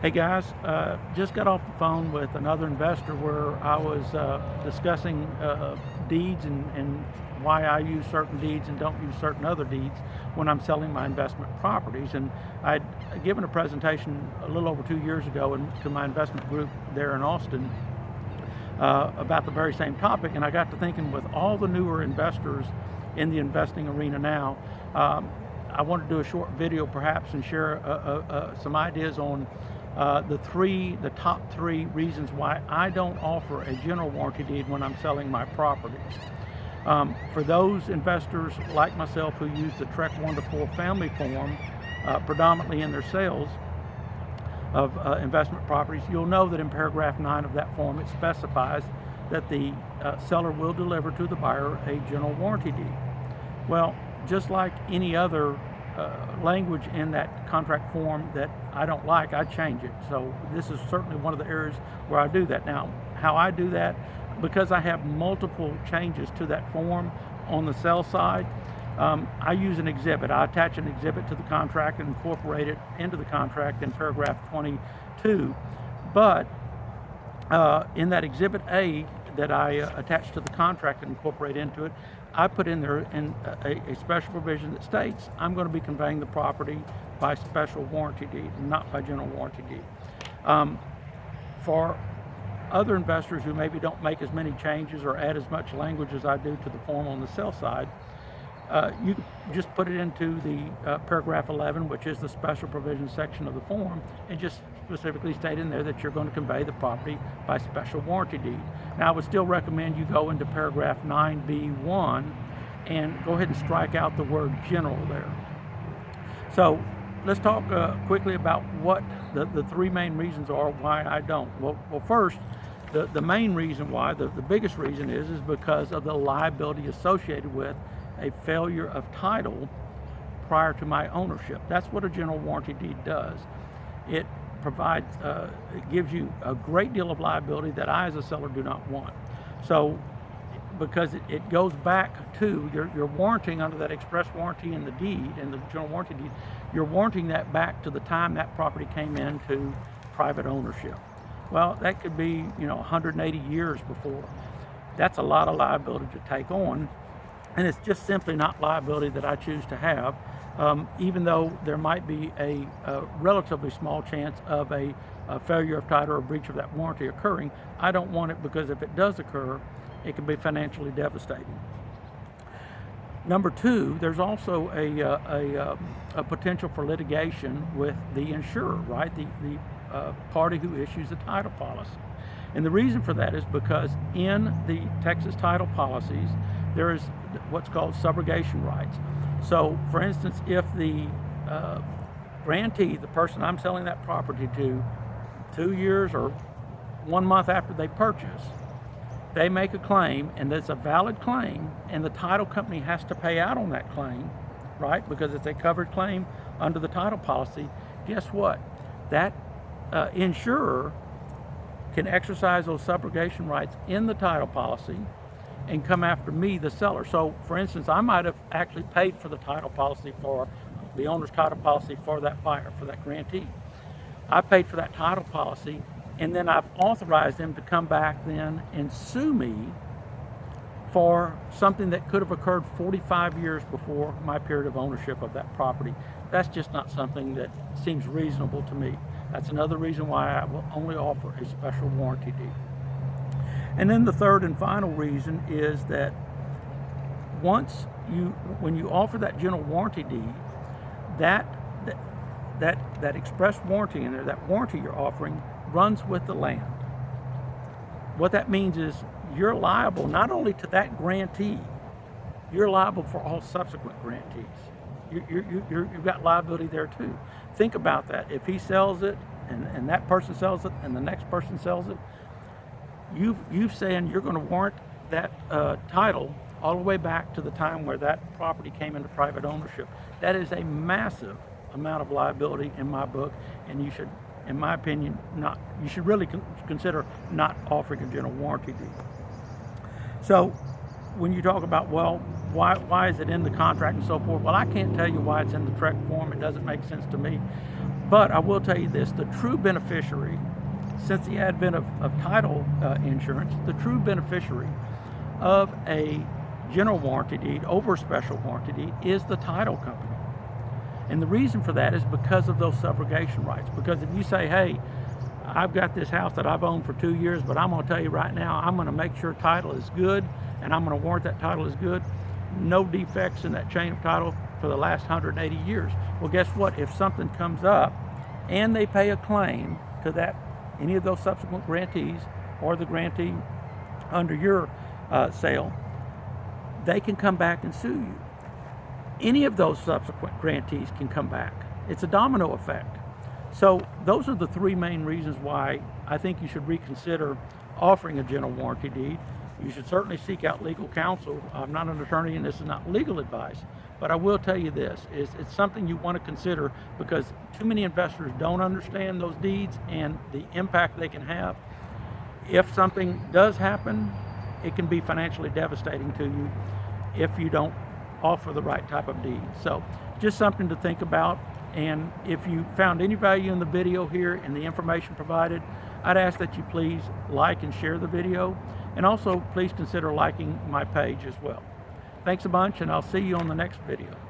Hey guys, just got off the phone with another investor where I was discussing deeds and why I use certain deeds and don't use certain other deeds when I'm selling my investment properties. And I'd given a presentation a little over 2 years ago to my investment group there in Austin about the very same topic. And I got to thinking, with all the newer investors in the investing arena now, I want to do a short video perhaps and share some ideas on the top three reasons why I don't offer a general warranty deed when I'm selling my properties. For those investors like myself who use the TREC 1 to 4 family form predominantly in their sales of investment properties, you'll know that in paragraph 9 of that form it specifies that the seller will deliver to the buyer a general warranty deed. Well, just like any other language in that contract form that I don't like, I change it. So this is certainly one of the areas where I do that. Now, how I do that, because I have multiple changes to that form on the sell side, I use an exhibit. I attach an exhibit to the contract and incorporate it into the contract in paragraph 22. But in that exhibit A that I attach to the contract and incorporate into it, I put in there a special provision that states I'm going to be conveying the property by special warranty deed, not by general warranty deed. For other investors who maybe don't make as many changes or add as much language as I do to the form on the sell side, you just put it into the paragraph 11, which is the special provision section of the form, and just specifically state in there that you're going to convey the property by special warranty deed. Now, I would still recommend you go into paragraph 9B1 and go ahead and strike out the word general there. So let's talk quickly about what the three main reasons are why I don't. Well, first, the main reason why, the biggest reason is because of the liability associated with a failure of title prior to my ownership. That's what a general warranty deed does. It provides, it gives you a great deal of liability that I as a seller do not want. So because it goes back to, you're warranting under that express warranty in the deed, in the general warranty deed, you're warranting that back to the time that property came into private ownership. Well, that could be 180 years before. That's a lot of liability to take on. And it's just simply not liability that I choose to have, even though there might be a relatively small chance of a failure of title or breach of that warranty occurring. I don't want it, because if it does occur, it can be financially devastating. Number two, there's also a potential for litigation with the insurer, right? The party who issues the title policy. And the reason for that is because in the Texas title policies, there is what's called subrogation rights. So, for instance, if the grantee, the person I'm selling that property to, 2 years or 1 month after they purchase, they make a claim, and it's a valid claim, and the title company has to pay out on that claim, right? Because it's a covered claim under the title policy. Guess what? That insurer can exercise those subrogation rights in the title policy and come after me, the seller. So, for instance, I might have actually paid for the title policy, for the owner's title policy for that buyer, for that grantee. I paid for that title policy, and then I've authorized them to come back then and sue me for something that could have occurred 45 years before my period of ownership of that property. That's just not something that seems reasonable to me. That's another reason why I will only offer a special warranty deed. And then the third and final reason is that when you offer that general warranty deed, that express warranty in there, that warranty you're offering, runs with the land. What that means is you're liable not only to that grantee, you're liable for all subsequent grantees. You've got liability there too. Think about that. If he sells it, and that person sells it, and the next person sells it, you've saying you're going to warrant that title all the way back to the time where that property came into private ownership. That is a massive amount of liability in my book, and you should, in my opinion, you should really consider not offering a general warranty deed. So when you talk about, well, why is it in the contract and so forth? Well, I can't tell you why it's in the TREC form. It doesn't make sense to me. But I will tell you this, the true beneficiary, since the advent of title insurance, the true beneficiary of a general warranty deed over a special warranty deed is the title company. And the reason for that is because of those subrogation rights. Because if you say, hey, I've got this house that I've owned for 2 years, but I'm going to tell you right now, I'm going to make sure title is good, and I'm going to warrant that title is good. No defects in that chain of title for the last 180 years. Well, guess what? If something comes up and they pay a claim to that, any of those subsequent grantees or the grantee under your sale, they can come back and sue you. Any of those subsequent grantees can come back. It's a domino effect. So those are the three main reasons why I think you should reconsider offering a general warranty deed. You should certainly seek out legal counsel. I'm not an attorney and this is not legal advice, but I will tell you this, it's something you want to consider because too many investors don't understand those deeds and the impact they can have. If something does happen, it can be financially devastating to you if you don't offer the right type of deed. So just something to think about. And if you found any value in the video here and the information provided, I'd ask that you please like and share the video, and also please consider liking my page as well. Thanks a bunch, and I'll see you on the next video.